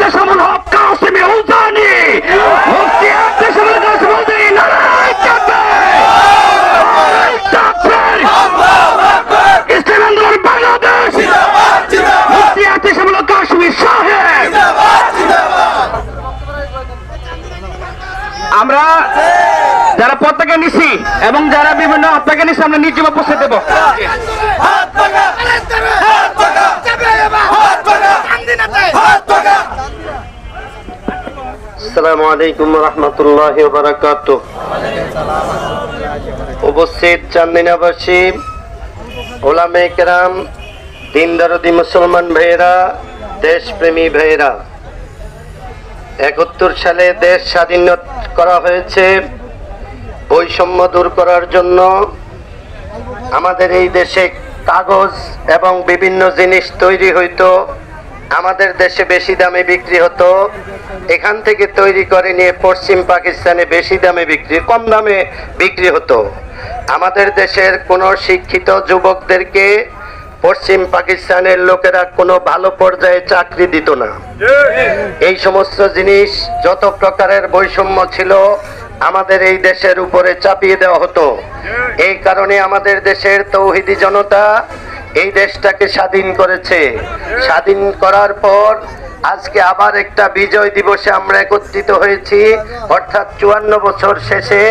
আব্দেসামুল হক কাসিমি উলতানি, মুফতি আব্দেসামুল কাসিমি উলতানি, নারায়ে তাকবীর, আল্লাহু আকবার, ইসলামী আন্দোলন বাংলাদেশ, মুফতি আব্দেসামুল হক কাসিমি সাহেব। আমরা যারা পতাকা নিছি এবং যারা বিভিন্ন পতাকা নিছি আমরা নিজে উপস্থিত দেব। আসসালামু আলাইকুম ওয়া রাহমাতুল্লাহি ওয়া বারাকাতুহু। উপস্থিত চান্দিনাবাসী, ওলামায়ে কেরাম, দিন দরদি মুসলমান ভাইয়েরা, দেশপ্রেমী ভাইয়েরা, 71 সালে দেশ স্বাধীন করা হয়েছে বৈষম্য দূর করার জন্য। আমাদের এই দেশে কাগজ এবং বিভিন্ন জিনিস তৈরি হইতো, আমাদের দেশে বেশি দামে বিক্রি হতো। এখান থেকে তৈরি করে নিয়ে পশ্চিম পাকিস্তানে বেশি দামে কম দামে বিক্রি হতো। আমাদের দেশের কোনো শিক্ষিত যুবকদেরকে পশ্চিম পাকিস্তানের লোকেরা কোনো ভালো পর্যায়ে চাকরি দিত না। এই সমস্ত জিনিস, যত প্রকারের বৈষম্য ছিল, আমাদের এই দেশের উপরে চাপিয়ে দেওয়া হতো। এই কারণে আমাদের দেশের তৌহিদি জনতা এই দেশটাকে স্বাধীন করেছে। স্বাধীন করার পর আজকে আবার একটা বিজয় দিবসে আমরা একত্রিত হয়েছি, অর্থাৎ 54 বছর শেষে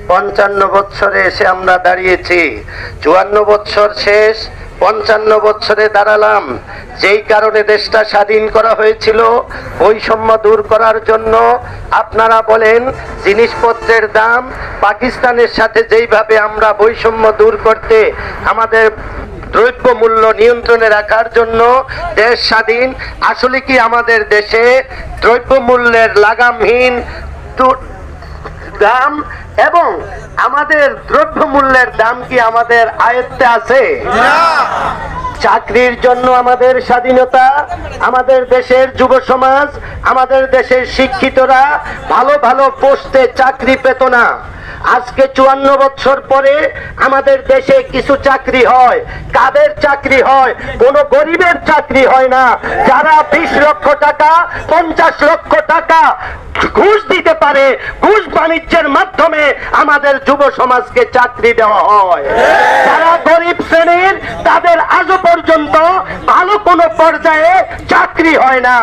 55 বছরে এসে আমরা দাঁড়িয়েছি। 54 বছর শেষ, 55 বছরে দাঁড়ালাম। যেই কারণে দেশটা স্বাধীন করা হয়েছিল বৈষম্য দূর করার জন্য। আপনারা বলেন, জিনিসপত্রের দাম পাকিস্তানের সাথে যেইভাবে আমরা বৈষম্য দূর করতে, আমাদের দ্রব্য মূল্য নিয়ন্ত্রণে রাখার জন্য দেশ স্বাধীন, আসলে কি আমাদের দেশে দ্রব্য মূল্যের লাগামহীন দাম এবং আমাদের দ্রব্য মূল্যের দাম কি আমাদের আয়ত্তে আছে? চাকরির জন্য আমাদের স্বাধীনতা, আমাদের দেশের যুব সমাজ, আমাদের দেশের শিক্ষিতরা ভালো ভালো পোস্টে চাকরি পেত না। আজকে 54 বছর পরে আমাদের দেশে কিছু চাকরি হয়। কাদের চাকরি হয়? কোন গরিবের চাকরি হয় না। যারা 20 লক্ষ টাকা, 50 লক্ষ টাকা ঘুষ দিতে পারে, ঘুষ বাণিজ্যের মাধ্যমে আমাদের যুব সমাজকে চাকরি দেওয়া হয়। যারা গরিব শ্রেণীর, তাদের আজও পর্যন্ত ভালো কোনো পর্যায়ে চাকরি হয় না।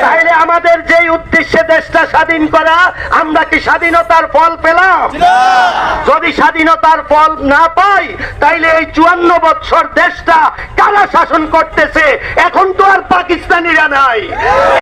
তাইলে আমাদের যেই উদ্দেশ্যে দেশটা স্বাধীন করা, আমরা কি স্বাধীনতার ফল পেলাম? যদি স্বাধীনতার ফল না পাই, তাইলে এই 54 বছর দেশটা কারা শাসন করতেছে? এখন তো আর পাকিস্তানিরা নাই।